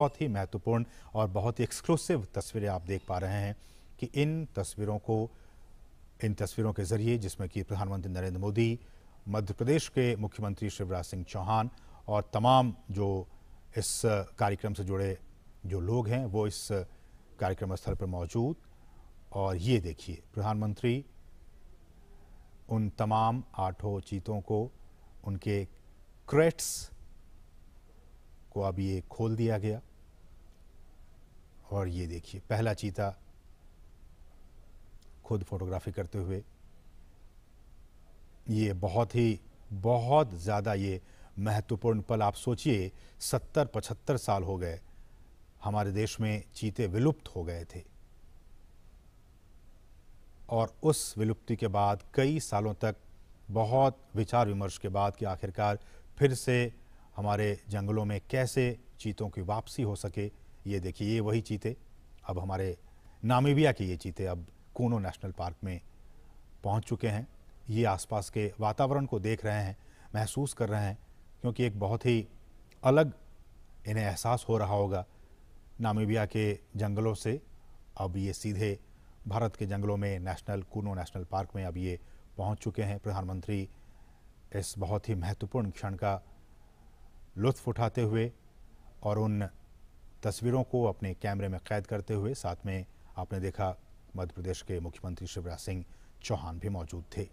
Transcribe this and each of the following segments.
बहुत ही महत्वपूर्ण और बहुत ही एक्सक्लूसिव तस्वीरें आप देख पा रहे हैं कि इन तस्वीरों के जरिए जिसमें कि प्रधानमंत्री नरेंद्र मोदी, मध्य प्रदेश के मुख्यमंत्री शिवराज सिंह चौहान और तमाम जो इस कार्यक्रम से जुड़े जो लोग हैं वो इस कार्यक्रम स्थल पर मौजूद। और ये देखिए, प्रधानमंत्री उन तमाम 8 चीतों को, उनके क्रेट्स को अब ये खोल दिया गया। और ये देखिए, पहला चीता खुद फोटोग्राफी करते हुए। ये बहुत ज़्यादा ये महत्वपूर्ण पल। आप सोचिए, 70-75 साल हो गए हमारे देश में चीते विलुप्त हो गए थे, और उस विलुप्ति के बाद कई सालों तक बहुत विचार विमर्श के बाद कि आखिरकार फिर से हमारे जंगलों में कैसे चीतों की वापसी हो सके। ये देखिए, ये वही चीते, अब हमारे नामीबिया के ये चीते अब कूनो नेशनल पार्क में पहुंच चुके हैं। ये आसपास के वातावरण को देख रहे हैं, महसूस कर रहे हैं, क्योंकि एक बहुत ही अलग इन्हें एहसास हो रहा होगा नामीबिया के जंगलों से। अब ये सीधे भारत के जंगलों में कूनो नेशनल पार्क में अब ये पहुंच चुके हैं। प्रधानमंत्री इस बहुत ही महत्वपूर्ण क्षण का लुत्फ उठाते हुए और उन तस्वीरों को अपने कैमरे में कैद करते हुए, साथ में आपने देखा मध्य प्रदेश के मुख्यमंत्री शिवराज सिंह चौहान भी मौजूद थे।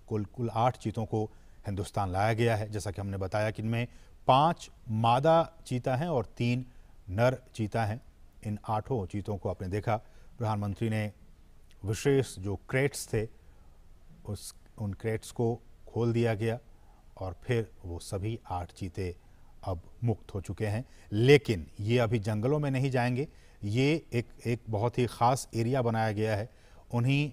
कुल 8 चीतों को हिंदुस्तान लाया गया है। जैसा कि हमने बताया कि इनमें 5 मादा चीता हैं और 3 नर चीता हैं। इन 8 चीतों को आपने देखा, प्रधानमंत्री ने विशेष जो क्रेट्स थे उन क्रेट्स को खोल दिया गया और फिर वो सभी 8 चीते अब मुक्त हो चुके हैं। लेकिन ये अभी जंगलों में नहीं जाएंगे। ये एक बहुत ही ख़ास एरिया बनाया गया है। उन्हीं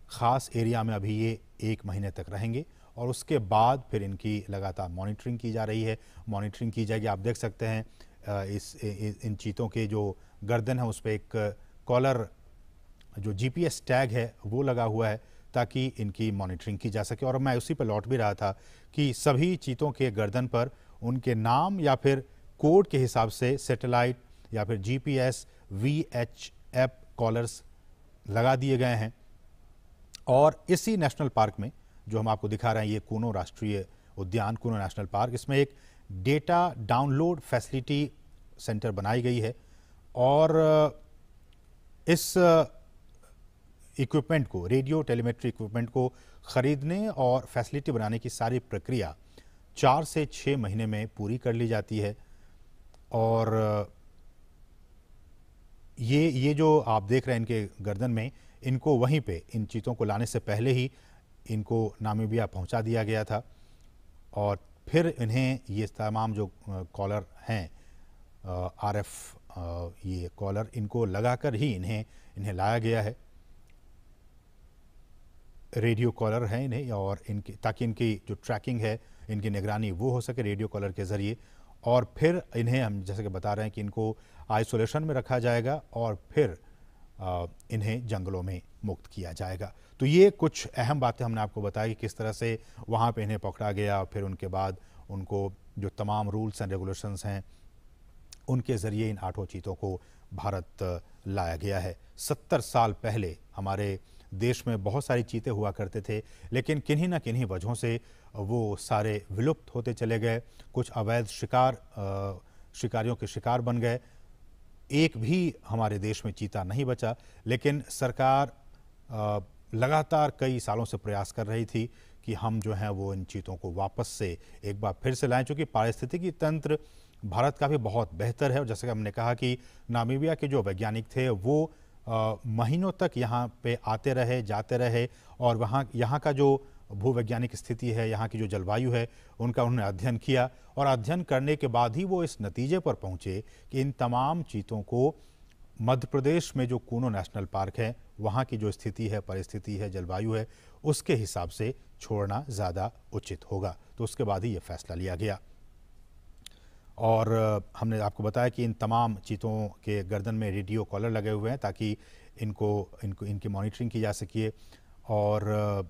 ख़ास एरिया में अभी ये 1 महीने तक रहेंगे और उसके बाद फिर इनकी लगातार मॉनिटरिंग की जा रही है। मॉनिटरिंग की जाएगी। आप देख सकते हैं इन चीतों के जो गर्दन है उस पर एक कॉलर, जो GPS टैग है वो लगा हुआ है, ताकि इनकी मॉनिटरिंग की जा सके। और मैं उसी पर लौट भी रहा था कि सभी चीतों के गर्दन पर उनके नाम या फिर कोड के हिसाब से सैटेलाइट या फिर GPS VHF कॉलर्स लगा दिए गए हैं। और इसी नेशनल पार्क में जो हम आपको दिखा रहे हैं, ये कूनो राष्ट्रीय उद्यान, कूनो नेशनल पार्क, इसमें एक डेटा डाउनलोड फैसिलिटी सेंटर बनाई गई है। और इस इक्विपमेंट को, रेडियो टेलीमेट्री इक्विपमेंट को खरीदने और फैसिलिटी बनाने की सारी प्रक्रिया 4 से 6 महीने में पूरी कर ली जाती है। और ये जो आप देख रहे हैं इनके गर्दन में, इनको वहीं पे इन चीतों को लाने से पहले ही इनको नामीबिया पहुंचा दिया गया था। और फिर इन्हें ये तमाम जो कॉलर हैं, RF ये कॉलर, इनको लगाकर ही इन्हें लाया गया है। रेडियो कॉलर है इन्हें, और इनकी ताकि इनकी जो ट्रैकिंग है, इनकी निगरानी वो हो सके रेडियो कॉलर के ज़रिए। और फिर इन्हें हम जैसे कि बता रहे हैं कि इनको आइसोलेशन में रखा जाएगा और फिर इन्हें जंगलों में मुक्त किया जाएगा। तो ये कुछ अहम बातें हमने आपको बताई कि किस तरह से वहाँ पे इन्हें पकड़ा गया और फिर उनके बाद उनको जो तमाम रूल्स एंड रेगुलेशंस हैं उनके ज़रिए इन 8 चीतों को भारत लाया गया है। 70 साल पहले हमारे देश में बहुत सारी चीते हुआ करते थे, लेकिन किन्हीं ना किन्हीं वजहों से वो सारे विलुप्त होते चले गए। कुछ अवैध शिकारियों के शिकार बन गए। एक भी हमारे देश में चीता नहीं बचा। लेकिन सरकार लगातार कई सालों से प्रयास कर रही थी कि हम जो हैं वो इन चीतों को वापस से एक बार फिर से लाएं, चूँकि पारिस्थितिकी तंत्र भारत का भी बहुत बेहतर है। और जैसे कि हमने कहा कि नामीबिया के जो वैज्ञानिक थे वो महीनों तक यहाँ पे आते रहे, जाते रहे, और यहाँ का जो भूवैज्ञानिक स्थिति है, यहाँ की जो जलवायु है, उनका उन्होंने अध्ययन किया। और अध्ययन करने के बाद ही वो इस नतीजे पर पहुँचे कि इन तमाम चीतों को मध्य प्रदेश में जो कूनो नेशनल पार्क है, वहाँ की जो स्थिति है, परिस्थिति है, जलवायु है, उसके हिसाब से छोड़ना ज़्यादा उचित होगा। तो उसके बाद ही ये फैसला लिया गया। और हमने आपको बताया कि इन तमाम चीतों के गर्दन में रेडियो कॉलर लगे हुए हैं ताकि इनकी मॉनिटरिंग की जा सके। और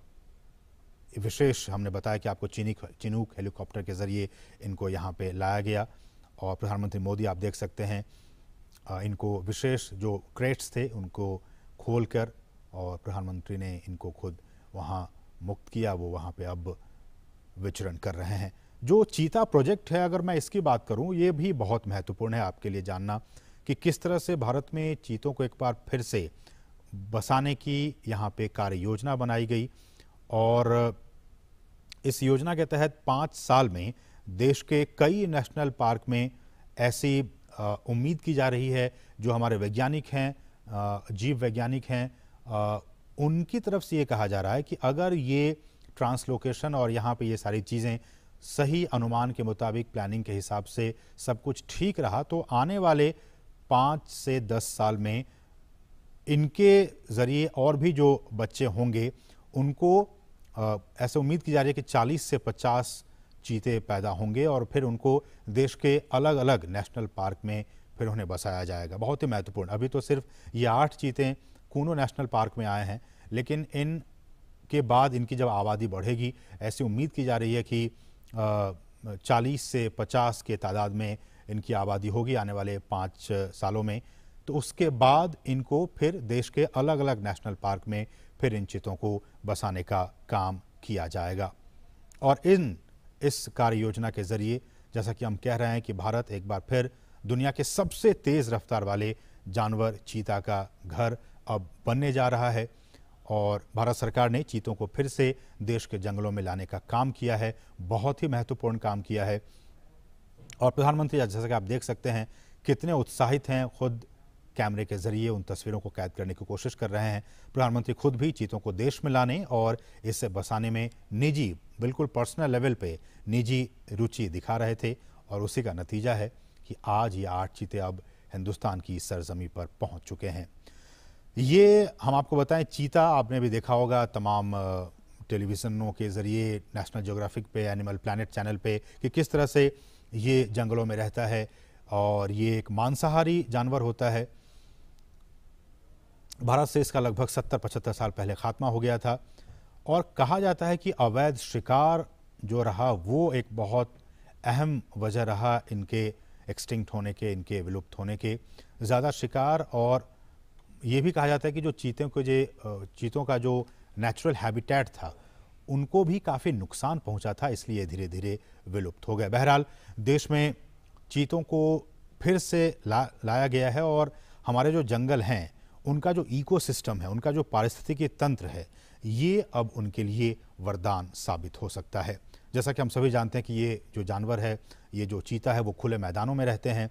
विशेष हमने बताया कि आपको चिनूक हेलीकॉप्टर के ज़रिए इनको यहाँ पे लाया गया। और प्रधानमंत्री मोदी आप देख सकते हैं इनको विशेष जो क्रेट्स थे उनको खोलकर और प्रधानमंत्री ने इनको खुद वहाँ मुक्त किया, वो वहाँ पे अब विचरण कर रहे हैं। जो चीता प्रोजेक्ट है, अगर मैं इसकी बात करूं, ये भी बहुत महत्वपूर्ण है आपके लिए जानना कि किस तरह से भारत में चीतों को एक बार फिर से बसाने की यहाँ पे कार्य योजना बनाई गई और इस योजना के तहत 5 साल में देश के कई नेशनल पार्क में ऐसी उम्मीद की जा रही है, जो हमारे वैज्ञानिक हैं, जीव वैज्ञानिक हैं, उनकी तरफ से ये कहा जा रहा है कि अगर ये ट्रांसलोकेशन और यहाँ पे ये सारी चीज़ें सही अनुमान के मुताबिक प्लानिंग के हिसाब से सब कुछ ठीक रहा तो आने वाले 5 से 10 साल में इनके ज़रिए और भी जो बच्चे होंगे उनको ऐसे उम्मीद की जा रही है कि 40 से 50 चीते पैदा होंगे और फिर उनको देश के अलग अलग नेशनल पार्क में फिर उन्हें बसाया जाएगा। बहुत ही महत्वपूर्ण। अभी तो सिर्फ ये 8 चीते कूनो नेशनल पार्क में आए हैं, लेकिन इन के बाद इनकी जब आबादी बढ़ेगी, ऐसी उम्मीद की जा रही है कि 40 से 50 के तादाद में इनकी आबादी होगी आने वाले 5 सालों में, तो उसके बाद इनको फिर देश के अलग अलग नेशनल पार्क में फिर इन चीतों को बसाने का काम किया जाएगा। और इस कार्य योजना के ज़रिए जैसा कि हम कह रहे हैं कि भारत एक बार फिर दुनिया के सबसे तेज़ रफ्तार वाले जानवर चीता का घर अब बनने जा रहा है और भारत सरकार ने चीतों को फिर से देश के जंगलों में लाने का काम किया है, बहुत ही महत्वपूर्ण काम किया है। और प्रधानमंत्री जैसा कि आप देख सकते हैं कितने उत्साहित हैं, खुद कैमरे के ज़रिए उन तस्वीरों को कैद करने की कोशिश कर रहे हैं। प्रधानमंत्री खुद भी चीतों को देश में लाने और इसे बसाने में निजी, बिल्कुल पर्सनल लेवल पे निजी रुचि दिखा रहे थे और उसी का नतीजा है कि आज ये 8 चीते अब हिंदुस्तान की सरजमी पर पहुंच चुके हैं। ये हम आपको बताएं, चीता आपने भी देखा होगा तमाम टेलीविज़नों के ज़रिए, नेशनल ज्योग्राफिक पे, एनिमल प्लैनेट चैनल पे, कि किस तरह से ये जंगलों में रहता है और ये एक मांसाहारी जानवर होता है। भारत से इसका लगभग 70-75 साल पहले खात्मा हो गया था और कहा जाता है कि अवैध शिकार जो रहा वो एक बहुत अहम वजह रहा इनके एक्सटिंक्ट होने के, इनके विलुप्त होने के। ज़्यादा शिकार, और ये भी कहा जाता है कि जो चीतों का जो नेचुरल हैबिटेट था उनको भी काफ़ी नुकसान पहुंचा था, इसलिए धीरे धीरे विलुप्त हो गए। बहरहाल देश में चीतों को फिर से लाया गया है और हमारे जो जंगल हैं उनका जो इकोसिस्टम है, उनका जो पारिस्थितिकी तंत्र है, ये अब उनके लिए वरदान साबित हो सकता है। जैसा कि हम सभी जानते हैं कि ये जो जानवर है, ये जो चीता है, वो खुले मैदानों में रहते हैं।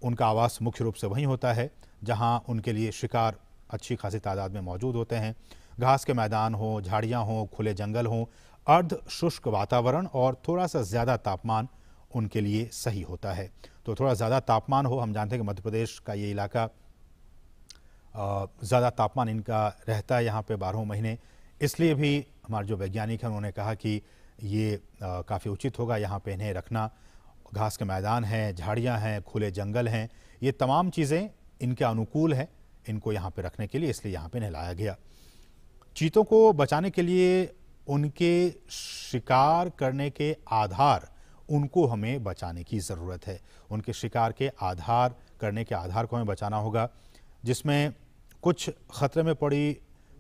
उनका आवास मुख्य रूप से वहीं होता है जहां उनके लिए शिकार अच्छी खासी तादाद में मौजूद होते हैं। घास के मैदान हो, झाड़ियां हो, खुले जंगल हो, अर्ध शुष्क वातावरण और थोड़ा सा ज़्यादा तापमान उनके लिए सही होता है। तो थोड़ा ज़्यादा तापमान हो, हम जानते हैं कि मध्य प्रदेश का ये इलाका ज़्यादा तापमान इनका रहता है यहाँ पे 12 महीने, इसलिए भी हमारे जो वैज्ञानिक हैं उन्होंने कहा कि ये काफ़ी उचित होगा यहाँ पे इन्हें रखना। घास के मैदान हैं, झाड़ियाँ हैं, खुले जंगल हैं, ये तमाम चीज़ें इनके अनुकूल हैं इनको यहाँ पे रखने के लिए, इसलिए यहाँ पे इन्हें लाया गया। चीतों को बचाने के लिए उनके शिकार करने के आधार, उनको हमें बचाने की ज़रूरत है। उनके शिकार के आधार करने के आधार को हमें बचाना होगा, जिसमें कुछ खतरे में पड़ी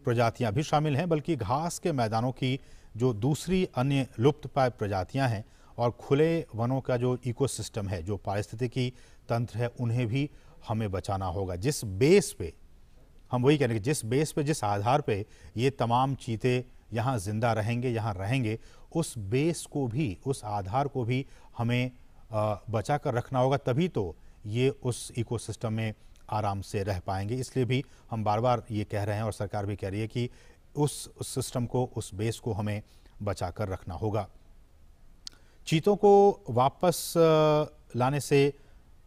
प्रजातियां भी शामिल हैं, बल्कि घास के मैदानों की जो दूसरी अन्य लुप्त प्राय प्रजातियां हैं और खुले वनों का जो इकोसिस्टम है, जो पारिस्थितिकी तंत्र है, उन्हें भी हमें बचाना होगा। जिस बेस पे हम वही कह रहे हैं कि जिस बेस पे, जिस आधार पे ये तमाम चीते यहाँ जिंदा रहेंगे, यहाँ रहेंगे, उस बेस को भी, उस आधार को भी हमें बचा कर रखना होगा, तभी तो ये उस इकोसिस्टम में आराम से रह पाएंगे। इसलिए भी हम बार बार ये कह रहे हैं और सरकार भी कह रही है कि उस सिस्टम को, उस बेस को हमें बचा कर रखना होगा। चीतों को वापस लाने से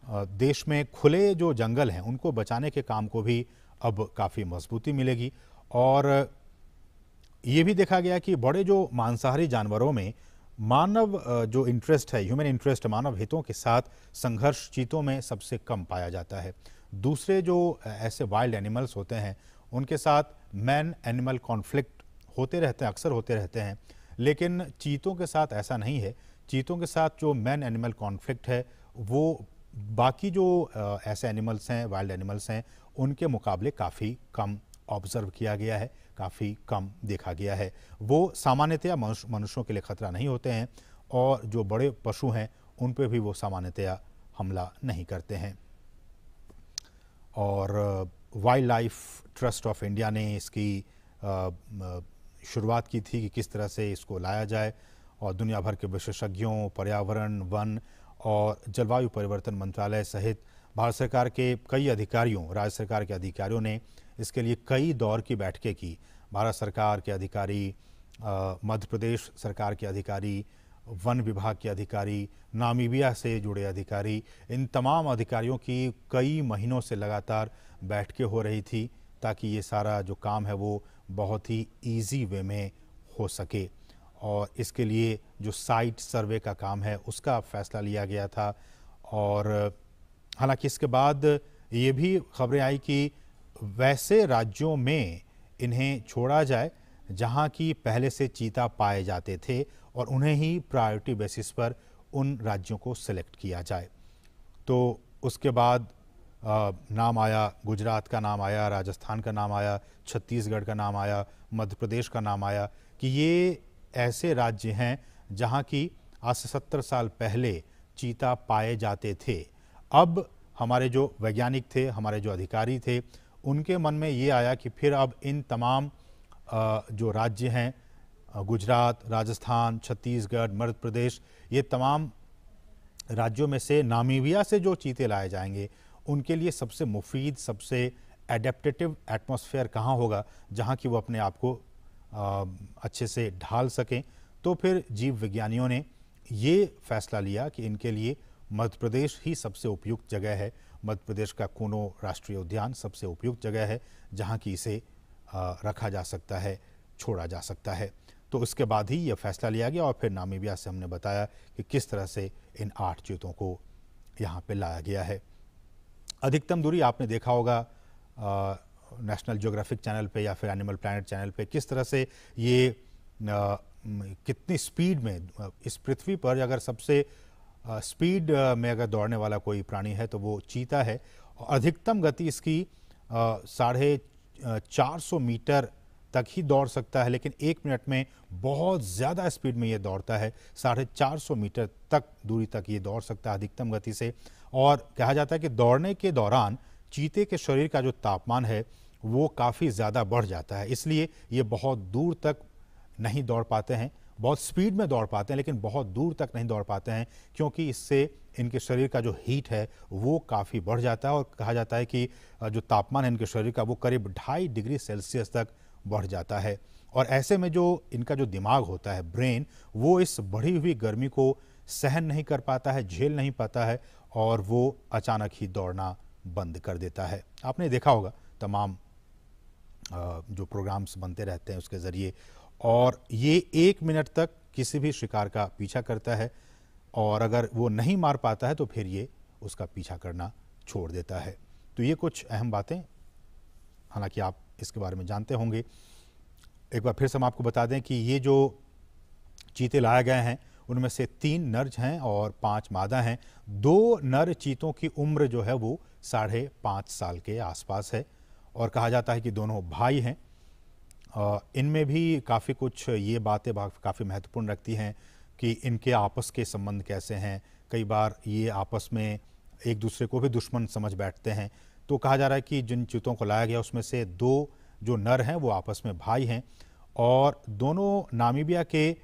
देश में खुले जो जंगल हैं उनको बचाने के काम को भी अब काफ़ी मजबूती मिलेगी। और ये भी देखा गया कि बड़े जो मांसाहारी जानवरों में मानव जो इंटरेस्ट है, ह्यूमन इंटरेस्ट, मानव हितों के साथ संघर्ष चीतों में सबसे कम पाया जाता है। दूसरे जो ऐसे वाइल्ड एनिमल्स होते हैं उनके साथ मैन एनिमल कॉन्फ्लिक्ट होते रहते हैं, अक्सर होते रहते हैं, लेकिन चीतों के साथ ऐसा नहीं है। चीतों के साथ जो मैन एनिमल कॉन्फ्लिक्ट है वो बाकी जो ऐसे एनिमल्स हैं, वाइल्ड एनिमल्स हैं, उनके मुकाबले काफ़ी कम ऑब्जर्व किया गया है, काफ़ी कम देखा गया है। वो सामान्यतया मनुष्यों के लिए खतरा नहीं होते हैं और जो बड़े पशु हैं उन पे भी वो सामान्यतया हमला नहीं करते हैं। और wild life trust of India ने इसकी शुरुआत की थी कि किस तरह से इसको लाया जाए, और दुनिया भर के विशेषज्ञों, पर्यावरण, वन और जलवायु परिवर्तन मंत्रालय सहित भारत सरकार के कई अधिकारियों, राज्य सरकार के अधिकारियों ने इसके लिए कई दौर की बैठकें की। भारत सरकार के अधिकारी, मध्य प्रदेश सरकार के अधिकारी, वन विभाग के अधिकारी, नामीबिया से जुड़े अधिकारी, इन तमाम अधिकारियों की कई महीनों से लगातार बैठकें हो रही थी ताकि ये सारा जो काम है वो बहुत ही इजी वे में हो सके। और इसके लिए जो साइट सर्वे का काम है उसका फैसला लिया गया था। और हालांकि इसके बाद ये भी खबरें आई कि वैसे राज्यों में इन्हें छोड़ा जाए जहां की पहले से चीता पाए जाते थे और उन्हें ही प्रायोरिटी बेसिस पर उन राज्यों को सिलेक्ट किया जाए। तो उसके बाद नाम आया, गुजरात का नाम आया, राजस्थान का नाम आया, छत्तीसगढ़ का नाम आया, मध्य प्रदेश का नाम आया कि ये ऐसे राज्य हैं जहां की आज से 70 साल पहले चीता पाए जाते थे। अब हमारे जो वैज्ञानिक थे, हमारे जो अधिकारी थे, उनके मन में ये आया कि फिर अब इन तमाम जो राज्य हैं, गुजरात, राजस्थान, छत्तीसगढ़, मध्य प्रदेश, ये तमाम राज्यों में से नामीबिया से जो चीते लाए जाएंगे उनके लिए सबसे मुफीद, सबसे एडेप्टेटिव एटमॉस्फेयर कहाँ होगा जहाँ कि वो अपने आप को अच्छे से ढाल सकें। तो फिर जीव विज्ञानियों ने ये फैसला लिया कि इनके लिए मध्य प्रदेश ही सबसे उपयुक्त जगह है। मध्य प्रदेश का कूनो राष्ट्रीय उद्यान सबसे उपयुक्त जगह है जहाँ की इसे रखा जा सकता है, छोड़ा जा सकता है। तो उसके बाद ही यह फैसला लिया गया और फिर नामीबिया से हमने बताया कि किस तरह से इन 8 चीतों को यहाँ पे लाया गया है। अधिकतम दूरी आपने देखा होगा नेशनल ज्योग्राफिक चैनल पे या फिर एनिमल प्लैनेट चैनल पे, किस तरह से ये कितनी स्पीड में इस पृथ्वी पर अगर सबसे स्पीड में अगर दौड़ने वाला कोई प्राणी है तो वो चीता है। अधिकतम गति इसकी 450 मीटर तक ही दौड़ सकता है, लेकिन 1 मिनट में बहुत ज़्यादा स्पीड में ये दौड़ता है। 450 मीटर तक दूरी तक ये दौड़ सकता है अधिकतम गति से। और कहा जाता है कि दौड़ने के दौरान चीते के शरीर का जो तापमान है वो काफ़ी ज़्यादा बढ़ जाता है, इसलिए ये बहुत दूर तक नहीं दौड़ पाते हैं। बहुत स्पीड में दौड़ पाते हैं लेकिन बहुत दूर तक नहीं दौड़ पाते हैं, क्योंकि इससे इनके शरीर का जो हीट है वो काफ़ी बढ़ जाता है। और कहा जाता है कि जो तापमान है इनके शरीर का वो करीब 2.5 डिग्री सेल्सियस तक बढ़ जाता है। और ऐसे में जो इनका जो दिमाग होता है, ब्रेन, वो इस बढ़ी हुई गर्मी को सहन नहीं कर पाता है, झेल नहीं पाता है और वो अचानक ही दौड़ना बंद कर देता है। आपने देखा होगा तमाम जो प्रोग्राम्स बनते रहते हैं उसके ज़रिए, और ये 1 मिनट तक किसी भी शिकार का पीछा करता है और अगर वो नहीं मार पाता है तो फिर ये उसका पीछा करना छोड़ देता है। तो ये कुछ अहम बातें, हालांकि आप इसके बारे में जानते होंगे। एक बार फिर से हम आपको बता दें कि ये जो चीते लाए गए हैं उनमें से 3 नर हैं और 5 मादा हैं। 2 नर चीतों की उम्र जो है वो 5.5 साल के आसपास है और कहा जाता है कि दोनों भाई हैं। इनमें भी काफ़ी कुछ ये बातें काफ़ी महत्वपूर्ण रखती हैं कि इनके आपस के संबंध कैसे हैं। कई बार ये आपस में एक दूसरे को भी दुश्मन समझ बैठते हैं। तो कहा जा रहा है कि जिन चीतों को लाया गया उसमें से 2 जो नर हैं वो आपस में भाई हैं और दोनों नामीबिया के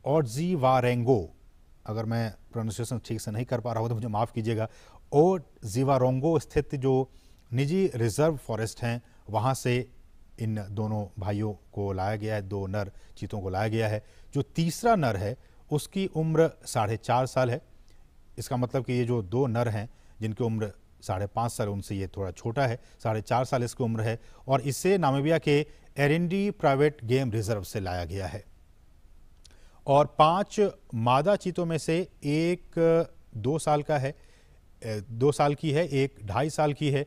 ओडजीवारेंगो, अगर मैं प्रोनाउंसिएशन ठीक से नहीं कर पा रहा हूँ तो मुझे माफ़ कीजिएगा, ओडजीवारेंगो स्थित जो निजी रिजर्व फॉरेस्ट हैं वहाँ से इन दोनों भाइयों को लाया गया है, 2 नर चीतों को लाया गया है। जो तीसरा नर है उसकी उम्र 4.5 साल है। इसका मतलब कि ये जो 2 नर हैं जिनकी उम्र 5.5 साल, उनसे ये थोड़ा छोटा है, 4.5 साल इसकी उम्र है और इसे नामीबिया के एरिंडी प्राइवेट गेम रिजर्व से लाया गया है। और 5 मादा चीतों में से एक 2 साल का है, 2 साल की है, एक 2.5 साल की है,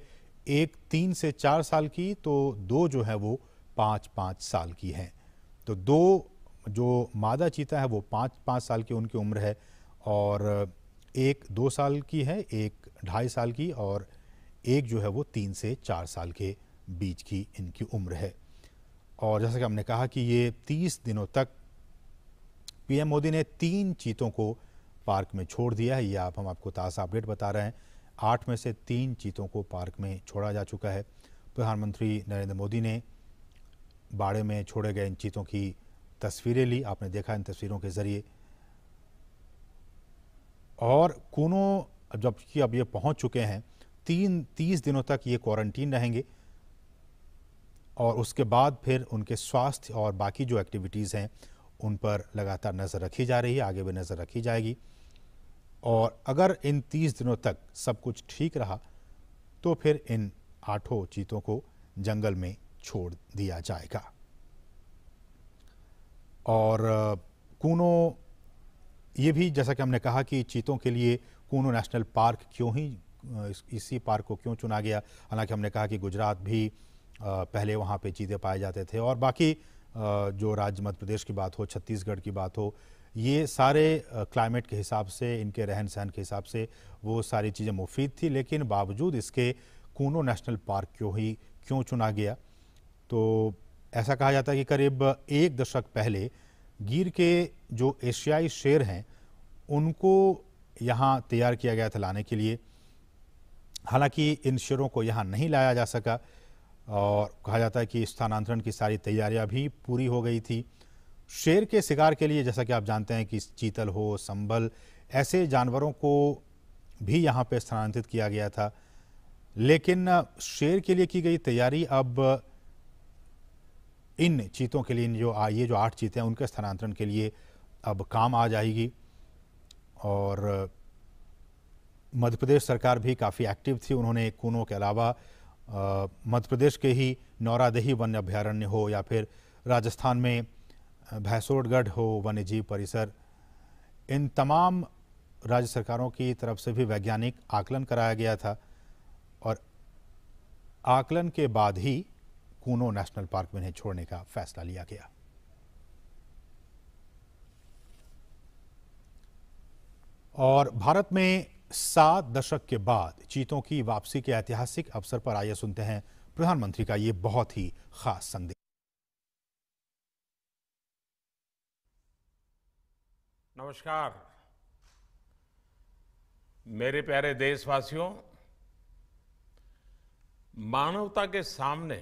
एक 3 से 4 साल की, तो 2 जो है वो 5-5 साल की हैं। तो 2 जो मादा चीता है वो 5-5 साल की उनकी उम्र है और एक 2 साल की है, एक 2.5 साल की और एक जो है वो 3 से 4 साल के बीच की इनकी उम्र है। और जैसा कि हमने कहा कि ये 30 दिनों तक पीएम मोदी ने 3 चीतों को पार्क में छोड़ दिया है। ये हम आपको ताज़ा अपडेट बता रहे हैं। 8 में से 3 चीतों को पार्क में छोड़ा जा चुका है। प्रधानमंत्री नरेंद्र मोदी ने बाड़े में छोड़े गए इन चीतों की तस्वीरें ली, आपने देखा इन तस्वीरों के ज़रिए। और कूनो जबकि अब ये पहुंच चुके हैं, 30 दिनों तक ये क्वारंटीन रहेंगे और उसके बाद फिर उनके स्वास्थ्य और बाकी जो एक्टिविटीज़ हैं उन पर लगातार नज़र रखी जा रही है, आगे भी नज़र रखी जाएगी। और अगर इन 30 दिनों तक सब कुछ ठीक रहा तो फिर इन 8 चीतों को जंगल में छोड़ दिया जाएगा। और कूनो ये भी जैसा कि हमने कहा कि चीतों के लिए कूनो नेशनल पार्क क्यों ही इसी पार्क को क्यों चुना गया। हालांकि हमने कहा कि गुजरात भी पहले वहाँ पे चीते पाए जाते थे और बाकी जो राज्य मध्य प्रदेश की बात हो, छत्तीसगढ़ की बात हो, ये सारे क्लाइमेट के हिसाब से, इनके रहन सहन के हिसाब से वो सारी चीज़ें मुफीद थी। लेकिन बावजूद इसके कूनो नेशनल पार्क क्यों चुना गया, तो ऐसा कहा जाता है कि करीब 1 दशक पहले गिर के जो एशियाई शेर हैं उनको यहाँ तैयार किया गया था लाने के लिए। हालांकि इन शेरों को यहाँ नहीं लाया जा सका और कहा जाता है कि स्थानांतरण की सारी तैयारियां भी पूरी हो गई थी। शेर के शिकार के लिए जैसा कि आप जानते हैं कि चीतल हो, संभल, ऐसे जानवरों को भी यहाँ पे स्थानांतरित किया गया था। लेकिन शेर के लिए की गई तैयारी अब इन चीतों के लिए, ये जो 8 चीते हैं उनके स्थानांतरण के लिए अब काम आ जाएगी। और मध्य प्रदेश सरकार भी काफ़ी एक्टिव थी। उन्होंने कूनो के अलावा मध्य प्रदेश के ही नौरादेही वन्य अभ्यारण्य हो या फिर राजस्थान में भैंसोड़गढ़ हो वन्य जीव परिसर, इन तमाम राज्य सरकारों की तरफ से भी वैज्ञानिक आकलन कराया गया था और आकलन के बाद ही कूनो नेशनल पार्क में इन्हें छोड़ने का फैसला लिया गया। और भारत में 7 दशक के बाद चीतों की वापसी के ऐतिहासिक अवसर पर आइए सुनते हैं प्रधानमंत्री का ये बहुत ही खास संदेश। नमस्कार मेरे प्यारे देशवासियों, मानवता के सामने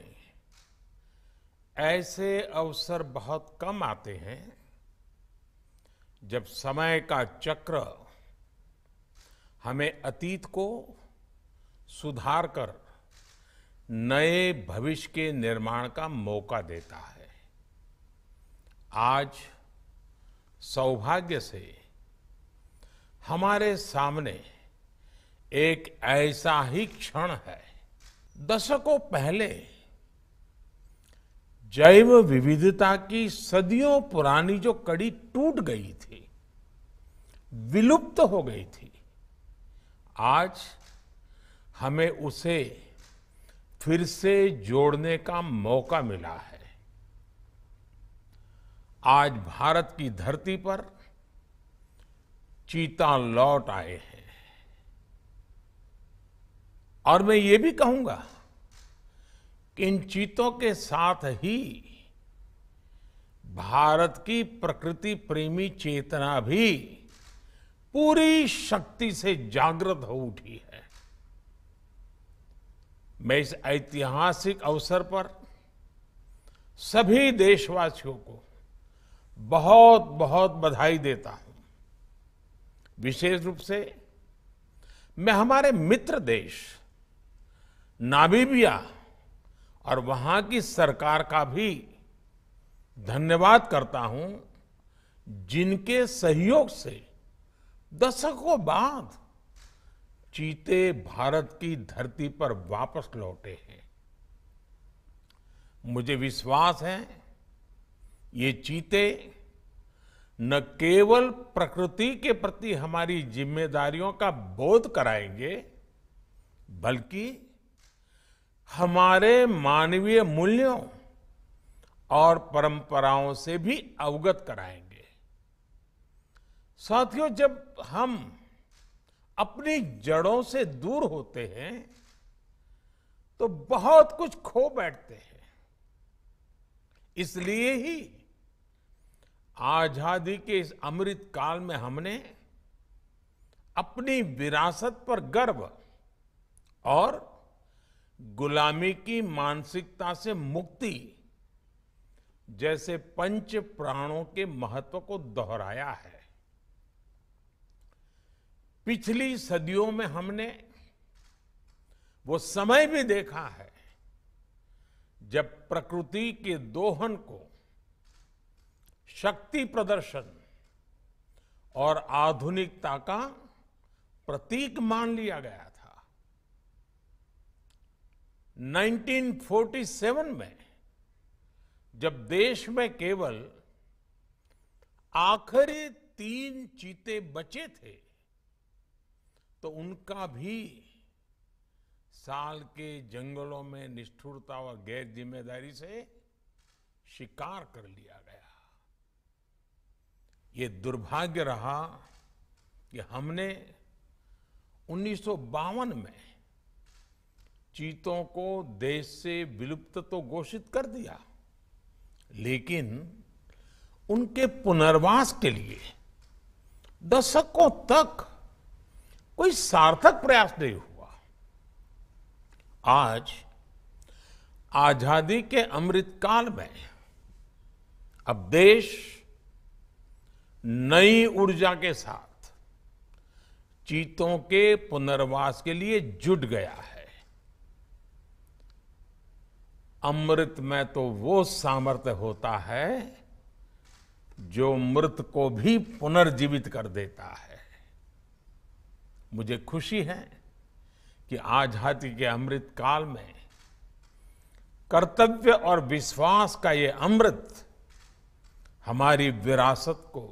ऐसे अवसर बहुत कम आते हैं जब समय का चक्र हमें अतीत को सुधार कर नए भविष्य के निर्माण का मौका देता है। आज सौभाग्य से हमारे सामने एक ऐसा ही क्षण है। दशकों पहले जैव विविधता की सदियों पुरानी जो कड़ी टूट गई थी, विलुप्त हो गई थी, आज हमें उसे फिर से जोड़ने का मौका मिला है। आज भारत की धरती पर चीता लौट आए हैं और मैं ये भी कहूंगा कि इन चीतों के साथ ही भारत की प्रकृति प्रेमी चेतना भी पूरी शक्ति से जागृत हो उठी है। मैं इस ऐतिहासिक अवसर पर सभी देशवासियों को बहुत बहुत बधाई देता हूं। विशेष रूप से मैं हमारे मित्र देश नामीबिया और वहां की सरकार का भी धन्यवाद करता हूं, जिनके सहयोग से दशकों बाद चीते भारत की धरती पर वापस लौटे हैं। मुझे विश्वास है ये चीते न केवल प्रकृति के प्रति हमारी जिम्मेदारियों का बोध कराएंगे, बल्कि हमारे मानवीय मूल्यों और परंपराओं से भी अवगत कराएंगे। साथियों, जब हम अपनी जड़ों से दूर होते हैं तो बहुत कुछ खो बैठते हैं। इसलिए ही आजादी के इस अमृत काल में हमने अपनी विरासत पर गर्व और गुलामी की मानसिकता से मुक्ति जैसे पंच प्राणों के महत्व को दोहराया है। पिछली सदियों में हमने वो समय भी देखा है जब प्रकृति के दोहन को शक्ति प्रदर्शन और आधुनिकता का प्रतीक मान लिया गया था। 1947 में जब देश में केवल आखिरी 3 चीते बचे थे तो उनका भी साल के जंगलों में निष्ठुरता और गैर जिम्मेदारी से शिकार कर लिया गया। ये दुर्भाग्य रहा कि हमने 1952 में चीतों को देश से विलुप्त तो घोषित कर दिया, लेकिन उनके पुनर्वास के लिए दशकों तक कोई सार्थक प्रयास नहीं हुआ। आज आजादी के अमृत काल में अब देश नई ऊर्जा के साथ चीतों के पुनर्वास के लिए जुट गया है। अमृत में तो वो सामर्थ्य होता है जो मृत को भी पुनर्जीवित कर देता है। मुझे खुशी है कि आजादी के अमृत काल में कर्तव्य और विश्वास का ये अमृत हमारी विरासत को,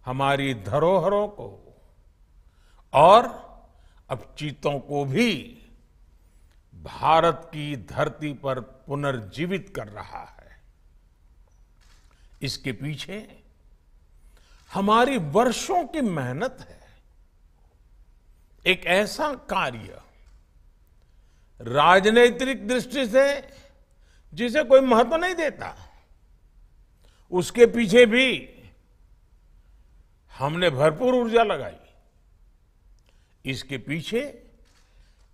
हमारी धरोहरों को और अब चीतों को भी भारत की धरती पर पुनर्जीवित कर रहा है। इसके पीछे हमारी वर्षों की मेहनत है। एक ऐसा कार्य राजनीतिक दृष्टि से जिसे कोई महत्व नहीं देता, उसके पीछे भी हमने भरपूर ऊर्जा लगाई। इसके पीछे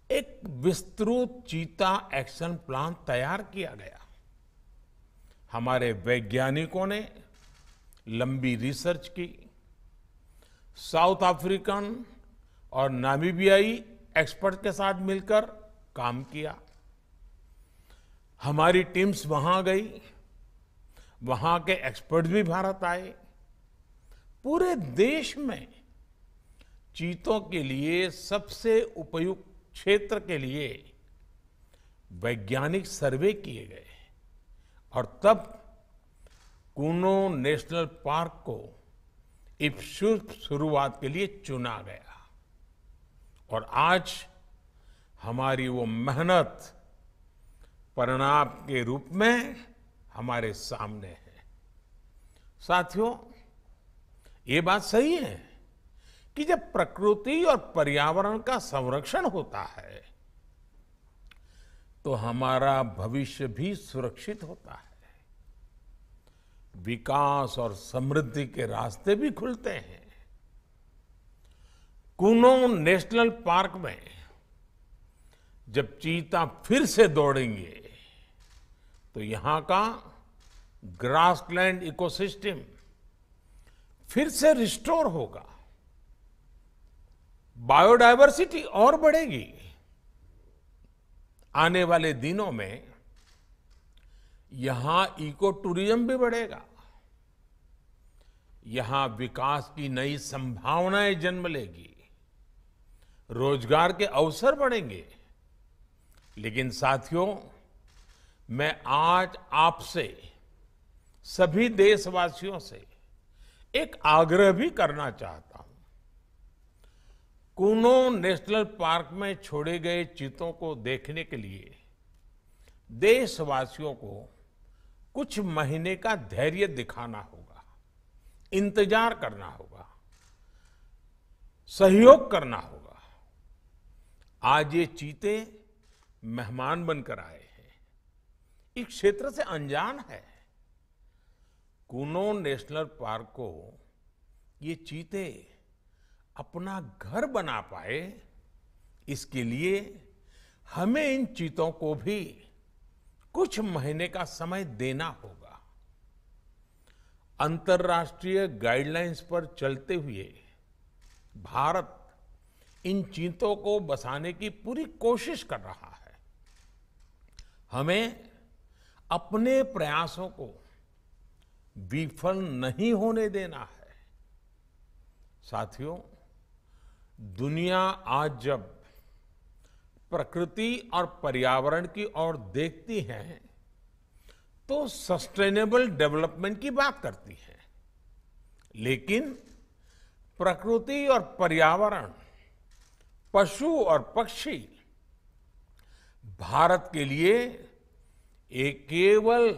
एक विस्तृत चीता एक्शन प्लान तैयार किया गया। हमारे वैज्ञानिकों ने लंबी रिसर्च की, साउथ अफ्रीकन और नामीबियाई एक्सपर्ट के साथ मिलकर काम किया। हमारी टीम्स वहां गई, वहां के एक्सपर्ट भी भारत आए। पूरे देश में चीतों के लिए सबसे उपयुक्त क्षेत्र के लिए वैज्ञानिक सर्वे किए गए और तब कूनो नेशनल पार्क को इस शुरुआत के लिए चुना गया। और आज हमारी वो मेहनत परिणाम के रूप में हमारे सामने है। साथियों, ये बात सही है कि जब प्रकृति और पर्यावरण का संरक्षण होता है तो हमारा भविष्य भी सुरक्षित होता है, विकास और समृद्धि के रास्ते भी खुलते हैं। कूनो नेशनल पार्क में जब चीता फिर से दौड़ेंगे तो यहां का ग्रासलैंड इकोसिस्टम फिर से रिस्टोर होगा, बायोडायवर्सिटी और बढ़ेगी। आने वाले दिनों में यहां इको टूरिज्म भी बढ़ेगा, यहां विकास की नई संभावनाएं जन्म लेगी, रोजगार के अवसर बढ़ेंगे। लेकिन साथियों, मैं आज आपसे सभी देशवासियों से एक आग्रह भी करना चाहता हूं। कूनो नेशनल पार्क में छोड़े गए चीतों को देखने के लिए देशवासियों को कुछ महीने का धैर्य दिखाना होगा, इंतजार करना होगा। सहयोग करना होगा। आज ये चीते मेहमान बनकर आए हैं, इस क्षेत्र से अनजान है। कूनो नेशनल पार्क को ये चीते अपना घर बना पाए, इसके लिए हमें इन चीतों को भी कुछ महीने का समय देना होगा। अंतर्राष्ट्रीय गाइडलाइंस पर चलते हुए भारत इन चीतों को बसाने की पूरी कोशिश कर रहा है। हमें अपने प्रयासों को विफल नहीं होने देना है। साथियों, दुनिया आज जब प्रकृति और पर्यावरण की ओर देखती है तो सस्टेनेबल डेवलपमेंट की बात करती है, लेकिन प्रकृति और पर्यावरण, पशु और पक्षी भारत के लिए एक केवल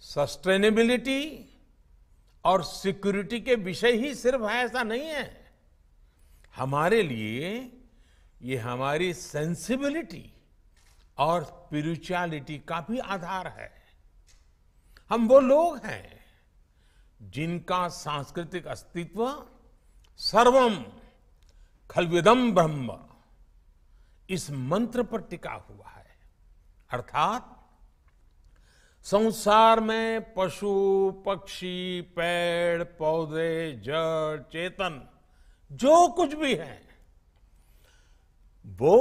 सस्टेनेबिलिटी और सिक्योरिटी के विषय ही सिर्फ है ऐसा नहीं है। हमारे लिए ये हमारी सेंसिबिलिटी और स्पिरिचुअलिटी का भी आधार है। हम वो लोग हैं जिनका सांस्कृतिक अस्तित्व सर्वम खल्विदम ब्रह्म इस मंत्र पर टिका हुआ है। अर्थात संसार में पशु, पक्षी, पेड़, पौधे, जड़, चेतन जो कुछ भी है वो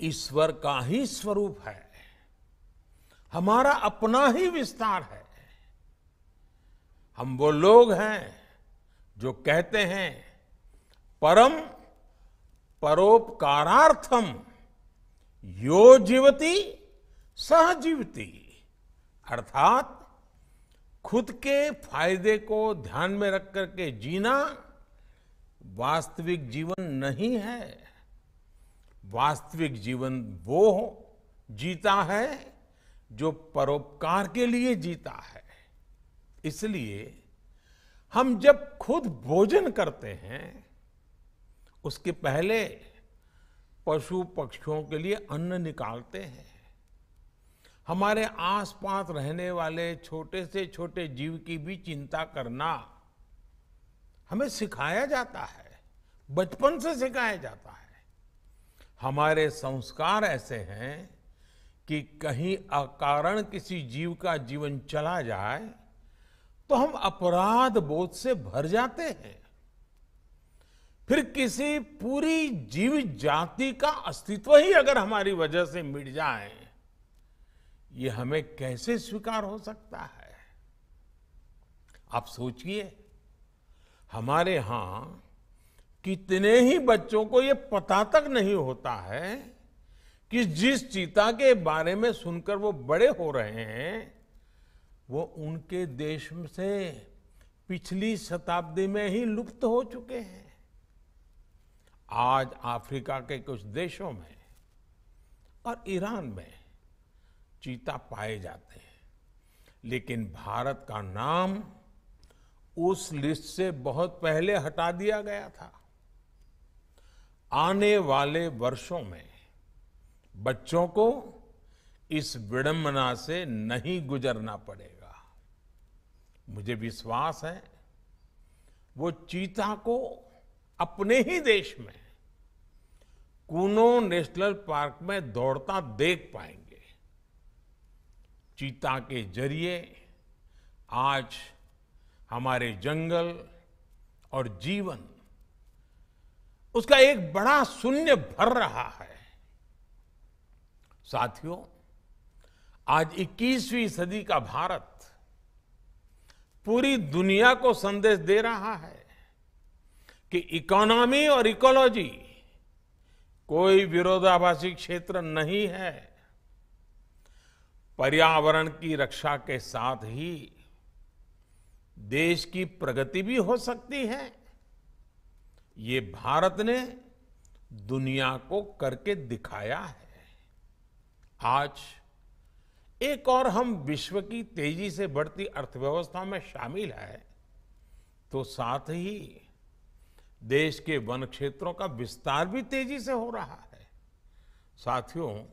ईश्वर का ही स्वरूप है, हमारा अपना ही विस्तार है। हम वो लोग हैं जो कहते हैं परम परोपकारार्थम यो जीवति सह जीवति, अर्थात खुद के फायदे को ध्यान में रख करके जीना वास्तविक जीवन नहीं है। वास्तविक जीवन वो जीता है जो परोपकार के लिए जीता है। इसलिए हम जब खुद भोजन करते हैं उसके पहले पशु पक्षियों के लिए अन्न निकालते हैं। हमारे आसपास रहने वाले छोटे से छोटे जीव की भी चिंता करना हमें सिखाया जाता है, बचपन से सिखाया जाता है। हमारे संस्कार ऐसे हैं कि कहीं अकारण किसी जीव का जीवन चला जाए तो हम अपराध बोध से भर जाते हैं। फिर किसी पूरी जीव जाति का अस्तित्व ही अगर हमारी वजह से मिट जाए, ये हमें कैसे स्वीकार हो सकता है? आप सोचिए, हमारे यहां कितने ही बच्चों को ये पता तक नहीं होता है कि जिस चीता के बारे में सुनकर वो बड़े हो रहे हैं वो उनके देश से पिछली शताब्दी में ही लुप्त हो चुके हैं। आज अफ्रीका के कुछ देशों में और ईरान में चीता पाए जाते हैं, लेकिन भारत का नाम उस लिस्ट से बहुत पहले हटा दिया गया था। आने वाले वर्षों में बच्चों को इस विडंबना से नहीं गुजरना पड़ेगा। मुझे विश्वास है वो चीता को अपने ही देश में कूनो नेशनल पार्क में दौड़ता देख पाएंगे। चीता के जरिए आज हमारे जंगल और जीवन उसका एक बड़ा शून्य भर रहा है। साथियों, आज 21वीं सदी का भारत पूरी दुनिया को संदेश दे रहा है कि इकोनॉमी और इकोलॉजी कोई विरोधाभासी क्षेत्र नहीं है। पर्यावरण की रक्षा के साथ ही देश की प्रगति भी हो सकती है। ये भारत ने दुनिया को करके दिखाया है। आज एक और हम विश्व की तेजी से बढ़ती अर्थव्यवस्था में शामिल है, तो साथ ही देश के वन क्षेत्रों का विस्तार भी तेजी से हो रहा है। साथियों,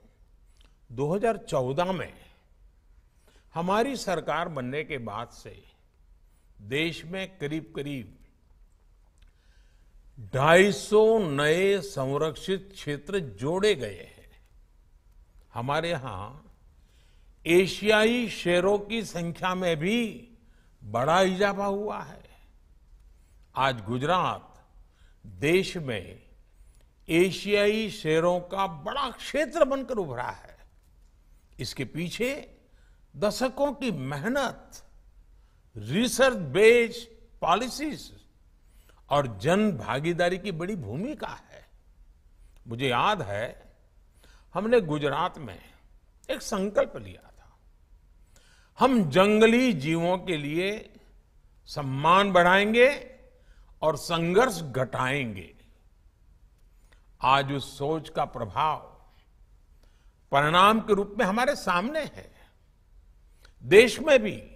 2014 में हमारी सरकार बनने के बाद से देश में करीब करीब 250 नए संरक्षित क्षेत्र जोड़े गए हैं। हमारे यहां एशियाई शेरों की संख्या में भी बड़ा इजाफा हुआ है। आज गुजरात देश में एशियाई शेरों का बड़ा क्षेत्र बनकर उभरा है। इसके पीछे दशकों की मेहनत, रिसर्च बेस्ड पॉलिसीज और जन भागीदारी की बड़ी भूमिका है। मुझे याद है, हमने गुजरात में एक संकल्प लिया था। हम जंगली जीवों के लिए सम्मान बढ़ाएंगे और संघर्ष घटाएंगे। आज उस सोच का प्रभाव परिणाम के रूप में हमारे सामने है। देश में भी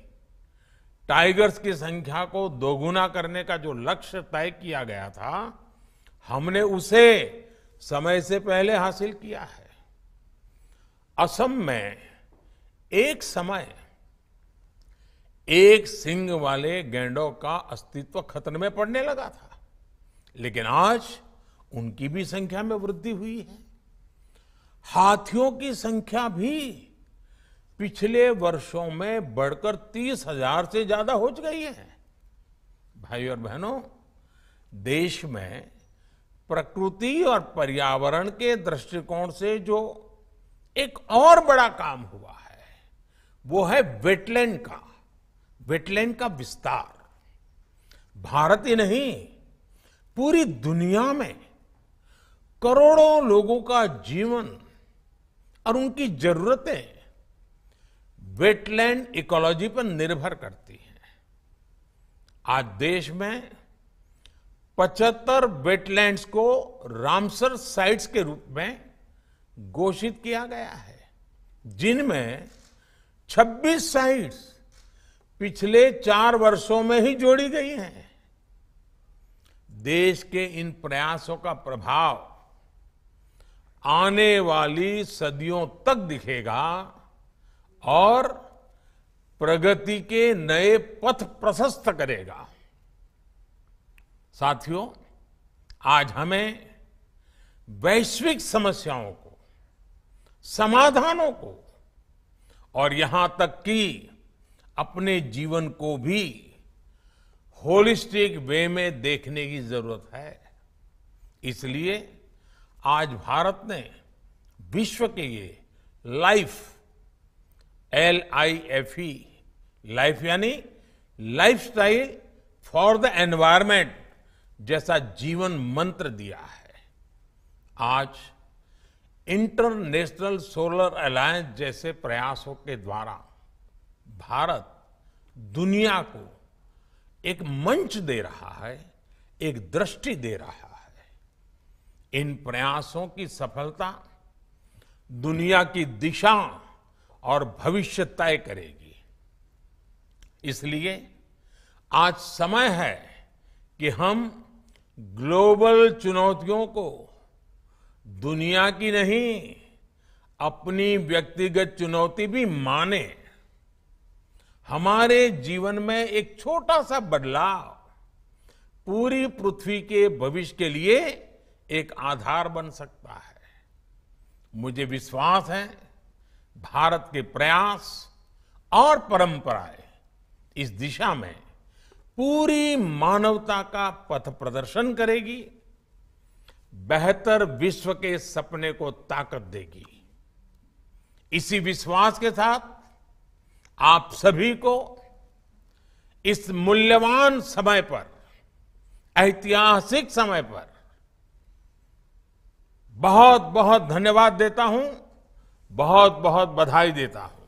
टाइगर्स की संख्या को दोगुना करने का जो लक्ष्य तय किया गया था, हमने उसे समय से पहले हासिल किया है। असम में एक समय एक सींग वाले गैंडों का अस्तित्व खतरे में पड़ने लगा था, लेकिन आज उनकी भी संख्या में वृद्धि हुई है। हाथियों की संख्या भी पिछले वर्षों में बढ़कर 30,000 से ज्यादा हो गई है। भाई और बहनों, देश में प्रकृति और पर्यावरण के दृष्टिकोण से जो एक और बड़ा काम हुआ है, वो है वेटलैंड का विस्तार। भारत ही नहीं, पूरी दुनिया में करोड़ों लोगों का जीवन और उनकी जरूरतें वेटलैंड इकोलॉजी पर निर्भर करती हैं। आज देश में 75 वेटलैंड्स को रामसर साइट्स के रूप में घोषित किया गया है, जिनमें 26 साइट्स पिछले 4 वर्षों में ही जोड़ी गई हैं। देश के इन प्रयासों का प्रभाव आने वाली सदियों तक दिखेगा और प्रगति के नए पथ प्रशस्त करेगा। साथियों, आज हमें वैश्विक समस्याओं को, समाधानों को और यहां तक कि अपने जीवन को भी होलिस्टिक वे में देखने की जरूरत है। इसलिए आज भारत ने विश्व के ये LIFE, लाइफ यानी लाइफस्टाइल फॉर द एनवायरमेंट जैसा जीवन मंत्र दिया है। आज इंटरनेशनल सोलर अलायंस जैसे प्रयासों के द्वारा भारत दुनिया को एक मंच दे रहा है, एक दृष्टि दे रहा है। इन प्रयासों की सफलता दुनिया की दिशा और भविष्य तय करेगी। इसलिए आज समय है कि हम ग्लोबल चुनौतियों को दुनिया की नहीं, अपनी व्यक्तिगत चुनौती भी माने। हमारे जीवन में एक छोटा सा बदलाव पूरी पृथ्वी के भविष्य के लिए एक आधार बन सकता है। मुझे विश्वास है, भारत के प्रयास और परंपराएं इस दिशा में पूरी मानवता का पथ प्रदर्शन करेगी, बेहतर विश्व के सपने को ताकत देगी। इसी विश्वास के साथ आप सभी को इस मूल्यवान समय पर, ऐतिहासिक समय पर बहुत बहुत धन्यवाद देता हूं, बहुत बहुत बधाई देता हूं।